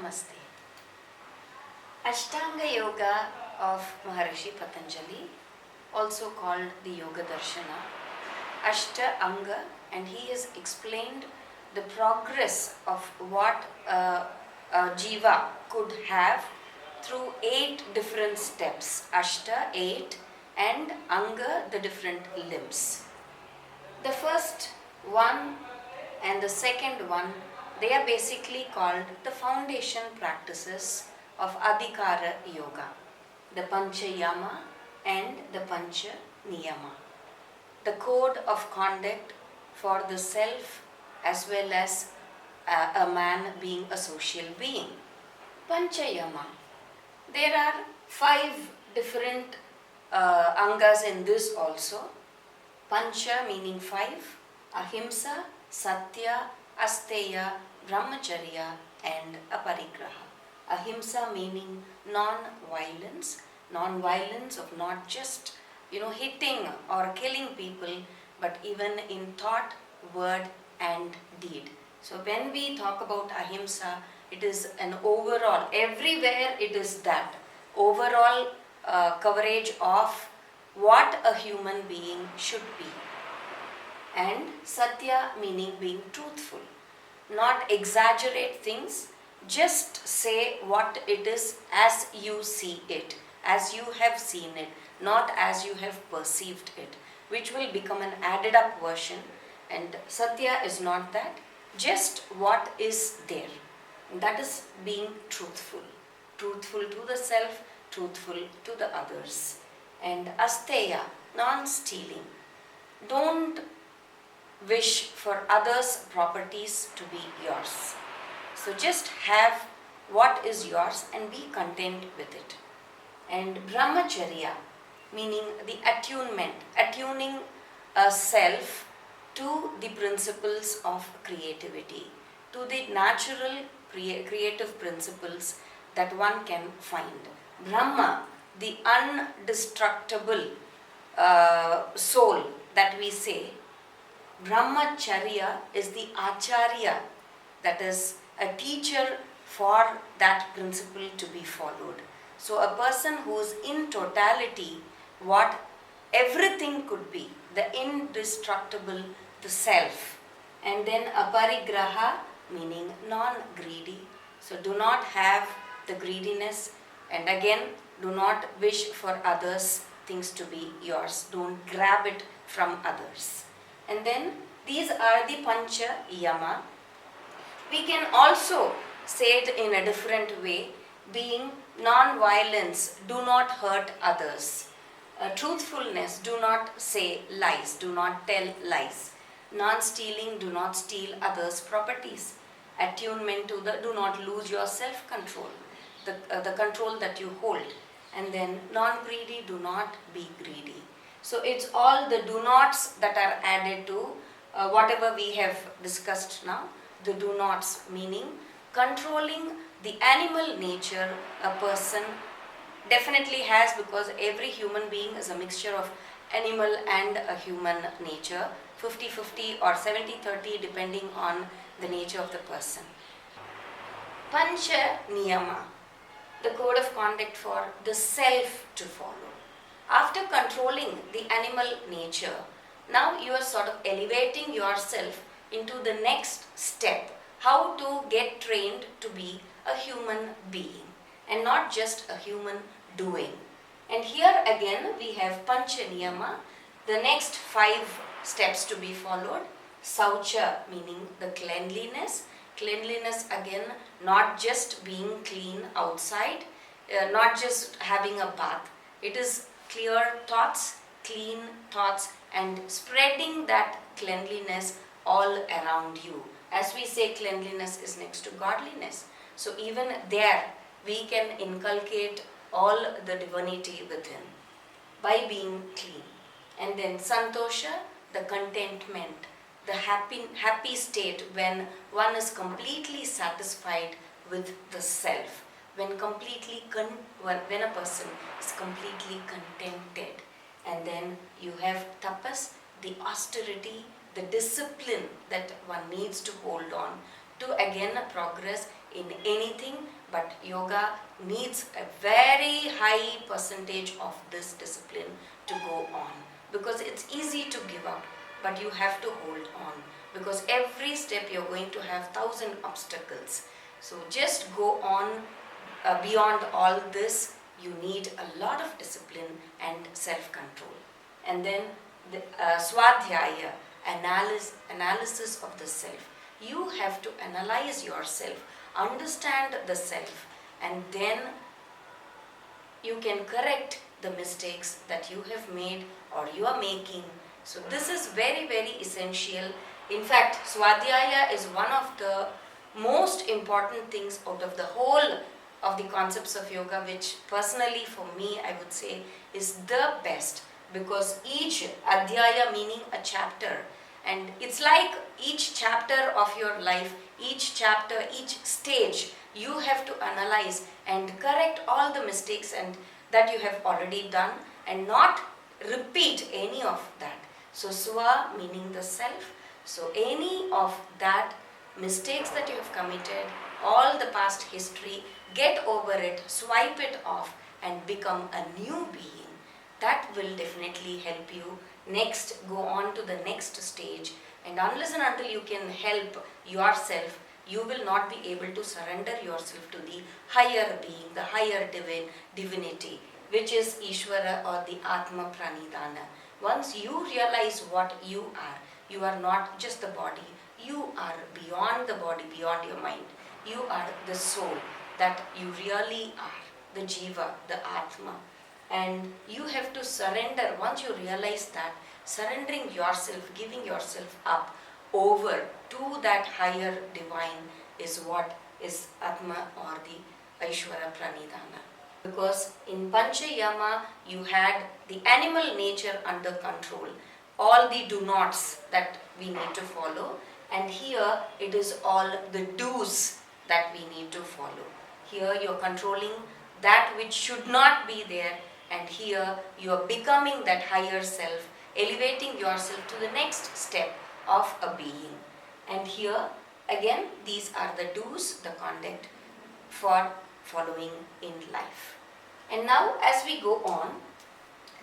Namaste. Ashtanga Yoga of Maharishi Patanjali, also called the Yoga Dharana, Ashtanga, and he has explained the progress of what a jiva could have through 8 different steps. Ashta, 8, and Anga, the different limbs. The first one and the second one, they are basically called the foundation practices of Adhikara Yoga, the Pancha Yama and the Pancha Niyama, the code of conduct for the self as well as a man being a social being. Pancha Yama. There are 5 different angas in this also. Pancha meaning 5, Ahimsa, Satya, Asteya, Brahmacharya and Aparigraha. Ahimsa meaning non-violence of not just hitting or killing people, but even in thought, word and deed. So when we talk about ahimsa, it is an overall, everywhere it is that overall coverage of what a human being should be. And Satya meaning being truthful, not exaggerate things, just say what it is as you see it, as you have seen it, not as you have perceived it, which will become an added up version. And Satya is not that, just what is there. And that is being truthful. Truthful to the self, truthful to the others. And Asteya, non-stealing. Don't wish for others' properties to be yours. So just have what is yours and be content with it. And Brahmacharya, meaning the attunement, attuning a self to the principles of creativity, to the natural creative principles that one can find. Brahma, the undestructible soul that we say. Brahmacharya is the acharya, that is a teacher for that principle to be followed. So a person who is in totality what everything could be, the indestructible, the self. And then aparigraha meaning non-greedy. So do not have the greediness, and again do not wish for others things to be yours. Don't grab it from others. And then these are the Pancha Yama. We can also say it in a different way, being non-violence, do not hurt others. Truthfulness, do not say lies, do not tell lies. Non-stealing, do not steal others' properties. Attunement to the, do not lose your self-control, the control that you hold. And then non-greedy, do not be greedy. So it's all the do nots that are added to whatever we have discussed now. The do nots meaning controlling the animal nature a person definitely has, because every human being is a mixture of animal and a human nature, 50-50 or 70-30 depending on the nature of the person. Pancha Niyama, the code of conduct for the self to follow. After controlling the animal nature, now you are sort of elevating yourself into the next step, how to get trained to be a human being and not just a human doing. And here again we have Pancha Niyama, the next 5 steps to be followed. Saucha meaning the cleanliness. Cleanliness again, not just being clean outside, not just having a bath. It is clear thoughts, clean thoughts, and spreading that cleanliness all around you. As we say, cleanliness is next to godliness. So even there we can inculcate all the divinity within by being clean. And then Santosha, the contentment, the happy state when one is completely satisfied with the self, when a person is completely contented. And then you have tapas, the austerity, the discipline that one needs to hold on to again progress in anything, but yoga needs a very high percentage of this discipline to go on, because it's easy to give up, but you have to hold on, because every step you're going to have 1,000 obstacles. So just go on. Beyond all this, you need a lot of discipline and self-control. And then the swadhyaya, analysis of the self. You have to analyze yourself, understand the self, and then you can correct the mistakes that you have made or you are making. So this is very, very essential. In fact, swadhyaya is one of the most important things out of the whole of the concepts of yoga, which personally for me I would say is the best, because each adhyaya meaning a chapter, and it's like each chapter of your life, each chapter, each stage, you have to analyze and correct all the mistakes and that you have already done and not repeat any of that. So swa meaning the self. So any of that mistakes that you have committed, all the past history, get over it, swipe it off and become a new being. That will definitely help you next go on to the next stage. And unless and until you can help yourself, you will not be able to surrender yourself to the higher being, the higher divinity, which is Ishvara or the Atma Pranidhana. Once you realize what you are not just the body, you are beyond the body, beyond your mind. You are the soul that you really are, the Jiva, the Atma. And you have to surrender. Once you realize that, surrendering yourself, giving yourself up over to that higher divine is what is Atma or the Aishwara Pranidhana. Because in Pancha Yama, you had the animal nature under control, all the do nots that we need to follow, and here it is all the do's that we need to follow. Here you are controlling that which should not be there, and here you are becoming that higher self, elevating yourself to the next step of a being. And here again, these are the do's, the conduct for following in life. And now as we go on,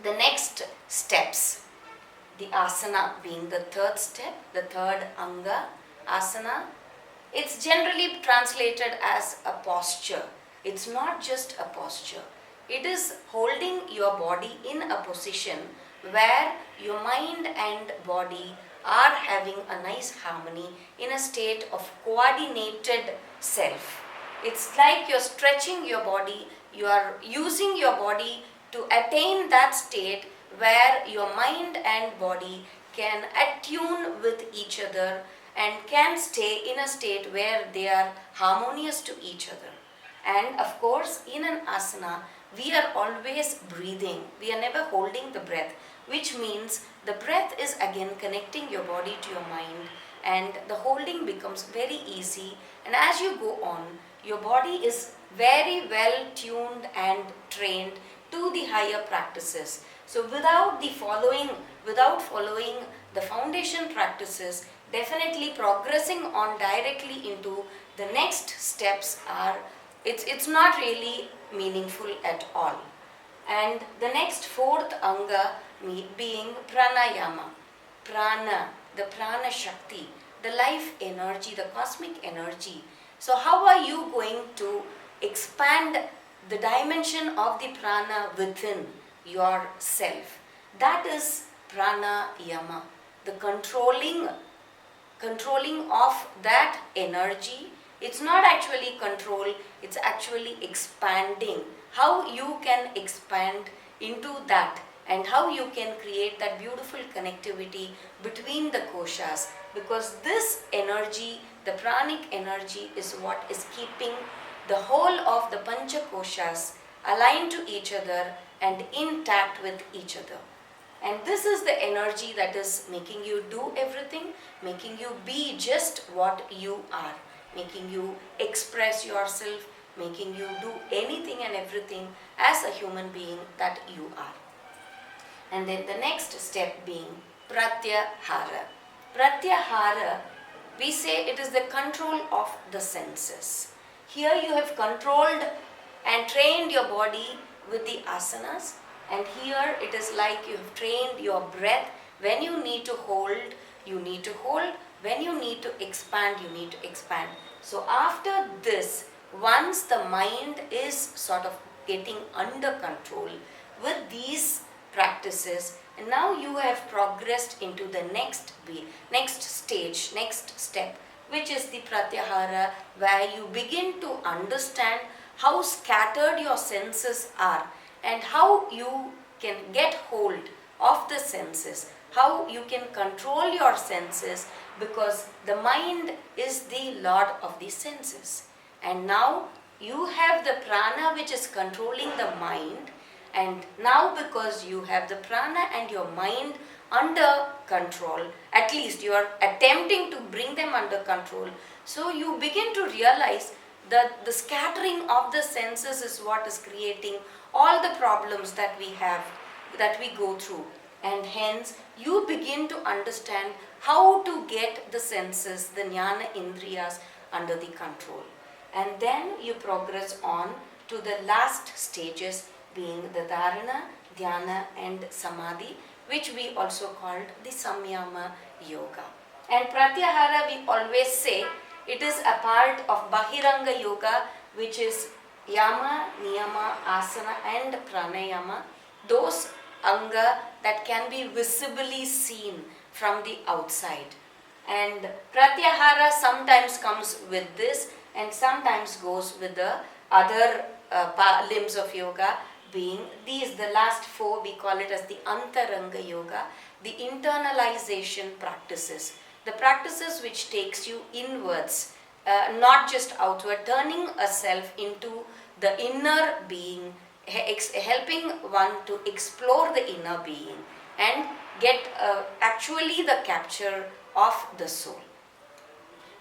the next steps, the asana being the third step, the third anga, asana, it's generally translated as a posture. It's not just a posture. It is holding your body in a position where your mind and body are having a nice harmony in a state of coordinated self. It's like you're stretching your body, you are using your body to attain that state where your mind and body can attune with each other and can stay in a state where they are harmonious to each other. And of course, in an asana, we are always breathing. We are never holding the breath, which means the breath is again connecting your body to your mind, and the holding becomes very easy. And as you go on, your body is very well tuned and trained to the higher practices. So without following the foundation practices, definitely progressing on directly into the next steps are, it's not really meaningful at all. And the next fourth anga being pranayama, prana, the prana shakti, the life energy, the cosmic energy. So how are you going to expand the dimension of the prana within yourself? That is pranayama, the controlling of that energy. It's not actually control, it's actually expanding. How you can expand into that and how you can create that beautiful connectivity between the koshas, because this energy, the pranic energy, is what is keeping the whole of the pancha koshas aligned to each other and intact with each other. And this is the energy that is making you do everything, making you be just what you are, making you express yourself, making you do anything and everything as a human being that you are. And then the next step being Pratyahara. Pratyahara, we say it is the control of the senses. Here you have controlled and trained your body with the asanas, and here it is like you have trained your breath. When you need to hold, you need to hold. When you need to expand, you need to expand. So after this, once the mind is sort of getting under control with these practices, and now you have progressed into the next stage, next step, which is the Pratyahara, where you begin to understand how scattered your senses are and how you can get hold of the senses, how you can control your senses, because the mind is the lord of the senses. And now you have the prana which is controlling the mind, and now because you have the prana and your mind under control, at least you are attempting to bring them under control, so you begin to realize that the scattering of the senses is what is creating all the problems that we have, that we go through. And hence you begin to understand how to get the senses, the jnana indriyas, under the control. And then you progress on to the last stages, being the Dharana, Dhyana and Samadhi, which we also called the Samyama Yoga. And Pratyahara, we always say, it is a part of Bahiranga Yoga, which is Yama, Niyama, Asana and Pranayama, those anga that can be visibly seen from the outside. And Pratyahara sometimes comes with this and sometimes goes with the other limbs of yoga, being these, the last four, we call it as the Antaranga Yoga, the internalization practices. The practices which takes you inwards, not just outward, turning a self into the inner being, helping one to explore the inner being and get actually the capture of the soul.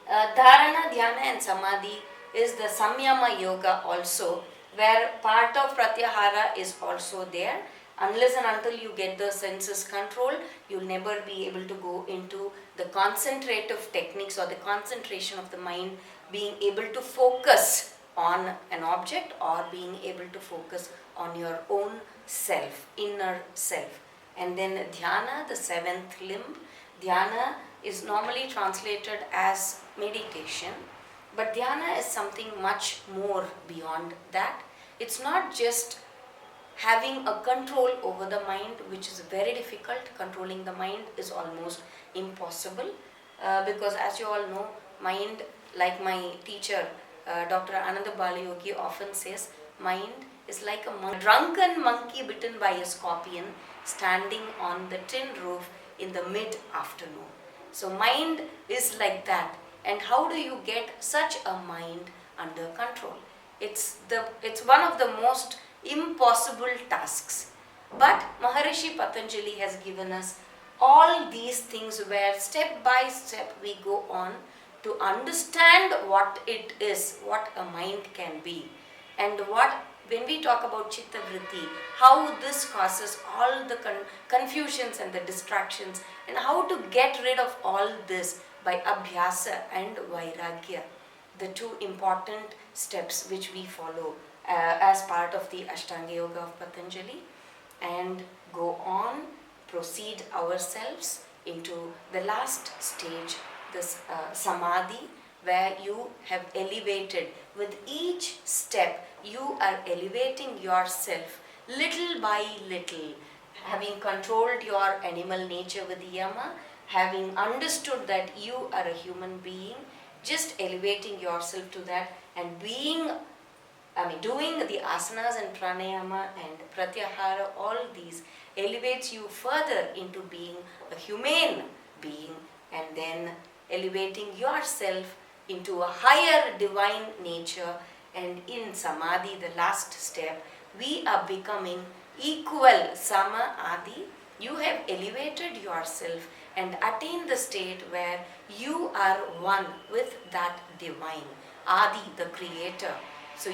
Dharana, Dhyana and Samadhi is the Samyama Yoga also, where part of Pratyahara is also there. Unless and until you get the senses controlled, you'll never be able to go into the concentrative techniques or the concentration of the mind, being able to focus on an object or being able to focus on your own self, inner self. And then Dhyana, the seventh limb. Dhyana is normally translated as meditation, but Dhyana is something much more beyond that. It's not just having a control over the mind, which is very difficult. Controlling the mind is almost impossible because, as you all know, mind, like my teacher Dr. Ananda Balayogi often says, mind is like a drunken monkey bitten by a scorpion standing on the tin roof in the mid-afternoon. So mind is like that. And how do you get such a mind under control? It's one of the most impossible tasks. But Maharishi Patanjali has given us all these things where step by step we go on to understand what it is, what a mind can be, and when we talk about chitta vritti, how this causes all the confusions and the distractions, and how to get rid of all this by abhyasa and vairagya, the two important steps which we follow as part of the Ashtanga Yoga of Patanjali, and go on, proceed ourselves into the last stage, this Samadhi, where you have elevated. With each step, you are elevating yourself little by little, having controlled your animal nature with Yama, having understood that you are a human being, just elevating yourself to that and doing the asanas and pranayama and pratyahara, all these elevates you further into being a humane being, and then elevating yourself into a higher divine nature. And in Samadhi, the last step, we are becoming equal, Sama Adi. You have elevated yourself and attained the state where you are one with that divine, Adi, the creator. So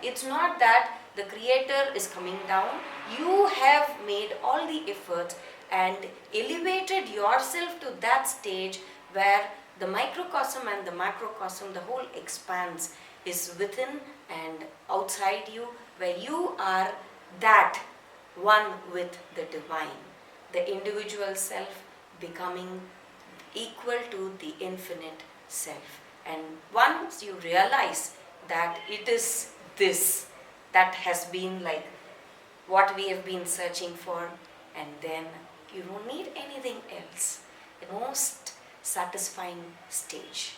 it's not that the creator is coming down, you have made all the efforts and elevated yourself to that stage where the microcosm and the macrocosm, the whole expands, is within and outside you, where you are that one with the divine, the individual self becoming equal to the infinite self. And once you realize that it is this that has been like what we have been searching for, and then you don't need anything else. The most satisfying stage.